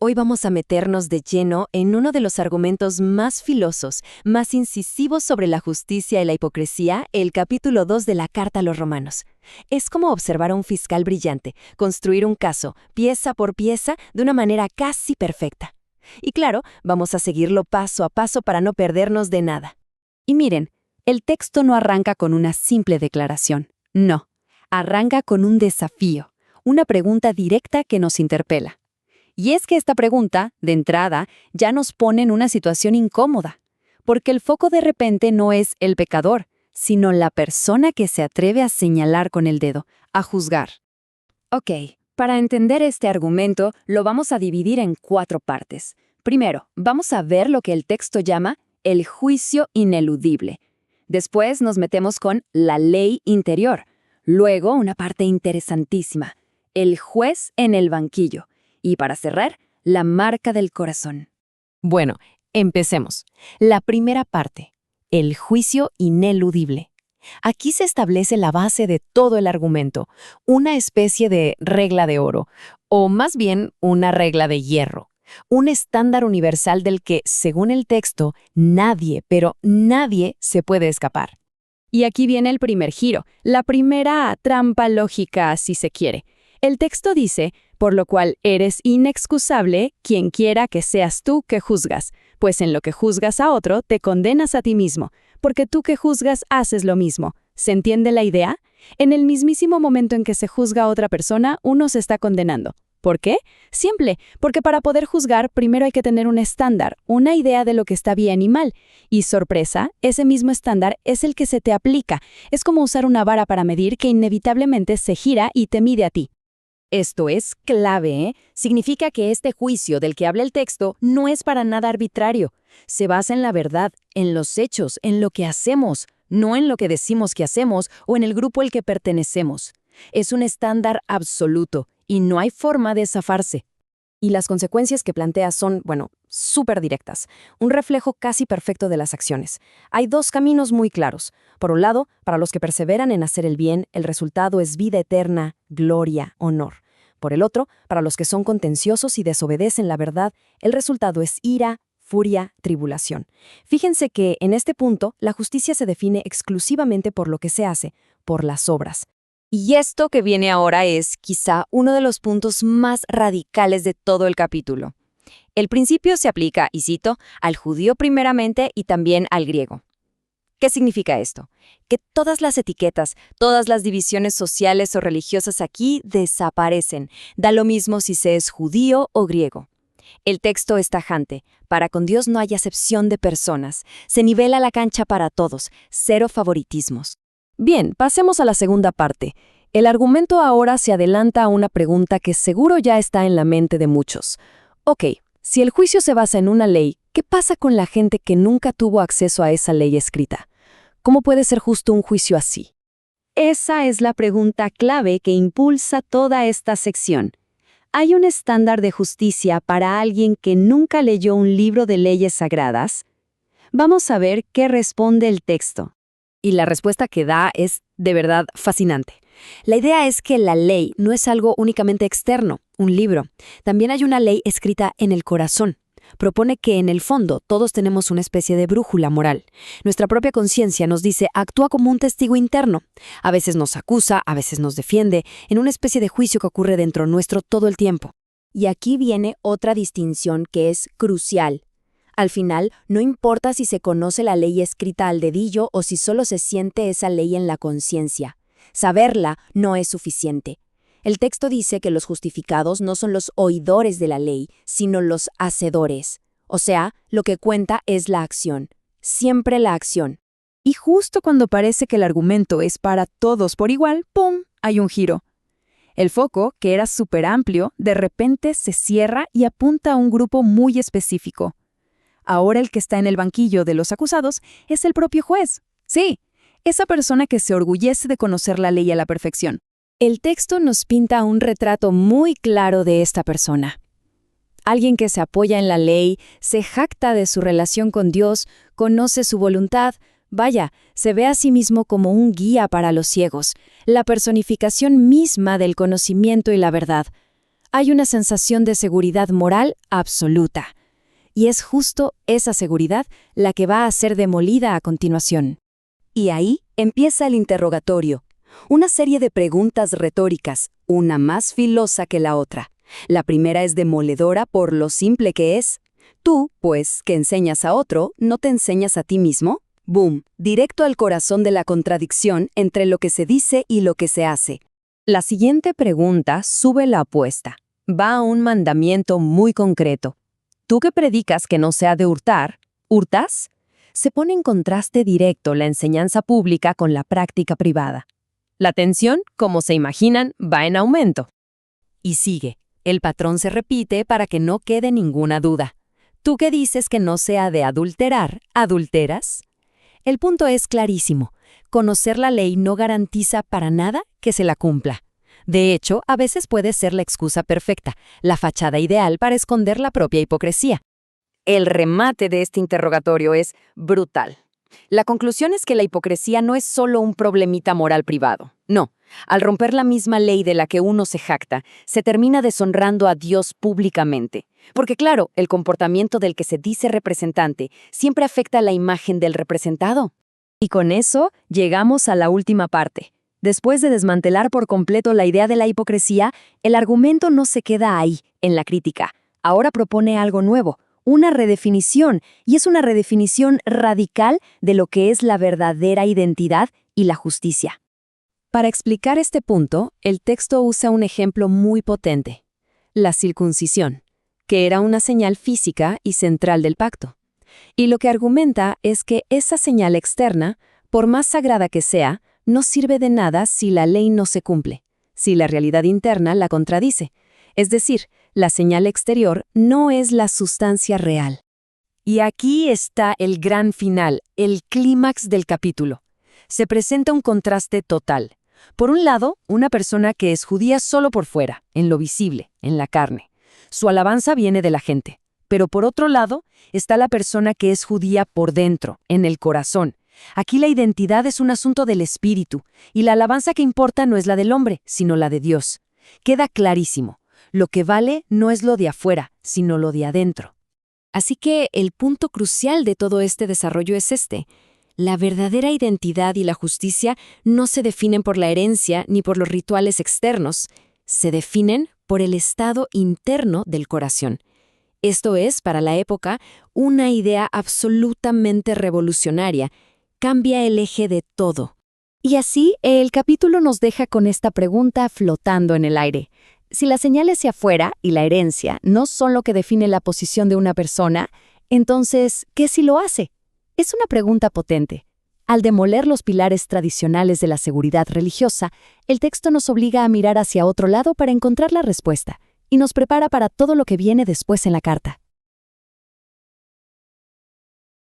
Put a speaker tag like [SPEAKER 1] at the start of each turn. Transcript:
[SPEAKER 1] Hoy vamos a meternos de lleno en uno de los argumentos más filosos, más incisivos sobre la justicia y la hipocresía, el capítulo 2 de la Carta a los Romanos. Es como observar a un fiscal brillante, construir un caso, pieza por pieza, de una manera casi perfecta. Y claro, vamos a seguirlo paso a paso para no perdernos de nada.
[SPEAKER 2] Y miren, el texto no arranca con una simple declaración. No, arranca con un desafío, una pregunta directa que nos interpela. Y es que esta pregunta, de entrada, ya nos pone en una situación incómoda, porque el foco de repente no es el pecador, sino la persona que se atreve a señalar con el dedo, a juzgar. Ok, para entender este argumento, lo vamos a dividir en 4 partes. Primero, vamos a ver lo que el texto llama el juicio ineludible. Después nos metemos con la ley interior. Luego, una parte interesantísima, el juez en el banquillo. Y para cerrar, la marca del corazón.
[SPEAKER 1] Bueno, empecemos. La primera parte, el juicio ineludible. Aquí se establece la base de todo el argumento, una especie de regla de oro, o más bien una regla de hierro. Un estándar universal del que, según el texto, nadie, pero nadie se puede escapar.
[SPEAKER 2] Y aquí viene el primer giro, la primera trampa lógica, si se quiere. El texto dice, por lo cual eres inexcusable, quien quiera que seas tú que juzgas, pues en lo que juzgas a otro te condenas a ti mismo, porque tú que juzgas haces lo mismo. ¿Se entiende la idea? En el mismísimo momento en que se juzga a otra persona, uno se está condenando. ¿Por qué? Simple, porque para poder juzgar primero hay que tener un estándar, una idea de lo que está bien y mal. Y sorpresa, ese mismo estándar es el que se te aplica. Es como usar una vara para medir que inevitablemente se gira y te mide a ti. Esto es clave, ¿eh? Significa que este juicio del que habla el texto no es para nada arbitrario. Se basa en la verdad, en los hechos, en lo que hacemos, no en lo que decimos que hacemos o en el grupo al que pertenecemos. Es un estándar absoluto y no hay forma de zafarse. Y las consecuencias que plantea son, súper directas, un reflejo casi perfecto de las acciones. Hay 2 caminos muy claros. Por un lado, para los que perseveran en hacer el bien, el resultado es vida eterna, gloria, honor. Por el otro, para los que son contenciosos y desobedecen la verdad, el resultado es ira, furia, tribulación. Fíjense que, en este punto, la justicia se define exclusivamente por lo que se hace, por las obras. Y esto que viene ahora es, quizá, uno de los puntos más radicales de todo el capítulo. El principio se aplica, y cito, al judío primeramente y también al griego. ¿Qué significa esto? Que todas las etiquetas, todas las divisiones sociales o religiosas aquí desaparecen. Da lo mismo si se es judío o griego. El texto es tajante. Para con Dios no hay acepción de personas. Se nivela la cancha para todos. Cero favoritismos. Bien, pasemos a la segunda parte. El argumento ahora se adelanta a una pregunta que seguro ya está en la mente de muchos. Ok, si el juicio se basa en una ley, ¿qué pasa con la gente que nunca tuvo acceso a esa ley escrita? ¿Cómo puede ser justo un juicio así? Esa es la pregunta clave que impulsa toda esta sección. ¿Hay un estándar de justicia para alguien que nunca leyó un libro de leyes sagradas? Vamos a ver qué responde el texto. Y la respuesta que da es, de verdad, fascinante. La idea es que la ley no es algo únicamente externo, un libro. También hay una ley escrita en el corazón. Propone que, en el fondo, todos tenemos una especie de brújula moral. Nuestra propia conciencia nos dice, actúa como un testigo interno. A veces nos acusa, a veces nos defiende, en una especie de juicio que ocurre dentro nuestro todo el tiempo. Y aquí viene otra distinción que es crucial. Al final, no importa si se conoce la ley escrita al dedillo o si solo se siente esa ley en la conciencia. Saberla no es suficiente. El texto dice que los justificados no son los oidores de la ley, sino los hacedores. O sea, lo que cuenta es la acción. Siempre la acción. Y justo cuando parece que el argumento es para todos por igual, ¡pum!, hay un giro. El foco, que era súper amplio, de repente se cierra y apunta a un grupo muy específico. Ahora el que está en el banquillo de los acusados es el propio juez. Sí, esa persona que se orgullece de conocer la ley a la perfección. El texto nos pinta un retrato muy claro de esta persona. Alguien que se apoya en la ley, se jacta de su relación con Dios, conoce su voluntad, vaya, se ve a sí mismo como un guía para los ciegos, la personificación misma del conocimiento y la verdad. hay una sensación de seguridad moral absoluta. Y es justo esa seguridad la que va a ser demolida a continuación. Y ahí empieza el interrogatorio. Una serie de preguntas retóricas, una más filosa que la otra. La primera es demoledora por lo simple que es. Tú, pues, que enseñas a otro, ¿no te enseñas a ti mismo? ¡Boom! Directo al corazón de la contradicción entre lo que se dice y lo que se hace.
[SPEAKER 1] La siguiente pregunta sube la apuesta. Va a un mandamiento muy concreto. Tú que predicas que no se ha de hurtar, ¿hurtas? Se pone en contraste directo la enseñanza pública con la práctica privada. La tensión, como se imaginan, va en aumento. Y sigue. El patrón se repite para que no quede ninguna duda. Tú que dices que no se ha de adulterar, ¿adulteras? El punto es clarísimo. Conocer la ley no garantiza para nada que se la cumpla. De hecho, a veces puede ser la excusa perfecta, la fachada ideal para esconder la propia hipocresía. El remate de este interrogatorio es brutal. La conclusión es que la hipocresía no es solo un problemita moral privado. No, al romper la misma ley de la que uno se jacta, se termina deshonrando a Dios públicamente. Porque claro, el comportamiento del que se dice representante siempre afecta a la imagen del representado. Y con eso llegamos a la última parte. Después de desmantelar por completo la idea de la hipocresía, el argumento no se queda ahí, en la crítica. Ahora propone algo nuevo, una redefinición, y es una redefinición radical de lo que es la verdadera identidad y la justicia. Para explicar este punto, el texto usa un ejemplo muy potente: la circuncisión, que era una señal física y central del pacto. Y lo que argumenta es que esa señal externa, por más sagrada que sea, no sirve de nada si la ley no se cumple, si la realidad interna la contradice. Es decir, la señal exterior no es la sustancia real. Y aquí está el gran final, el clímax del capítulo. Se presenta un contraste total. Por un lado, una persona que es judía solo por fuera, en lo visible, en la carne. Su alabanza viene de la gente. Pero por otro lado, está la persona que es judía por dentro, en el corazón. Aquí la identidad es un asunto del espíritu, y la alabanza que importa no es la del hombre, sino la de Dios. Queda clarísimo. Lo que vale no es lo de afuera, sino lo de adentro. Así que el punto crucial de todo este desarrollo es este. La verdadera identidad y la justicia no se definen por la herencia ni por los rituales externos. Se definen por el estado interno del corazón. Esto es, para la época, una idea absolutamente revolucionaria. Cambia el eje de todo. Y así, el capítulo nos deja con esta pregunta flotando en el aire. Si las señales hacia afuera y la herencia no son lo que define la posición de una persona, entonces, ¿qué si lo hace? Es una pregunta potente. Al demoler los pilares tradicionales de la seguridad religiosa, el texto nos obliga a mirar hacia otro lado para encontrar la respuesta, y nos prepara para todo lo que viene después en la carta.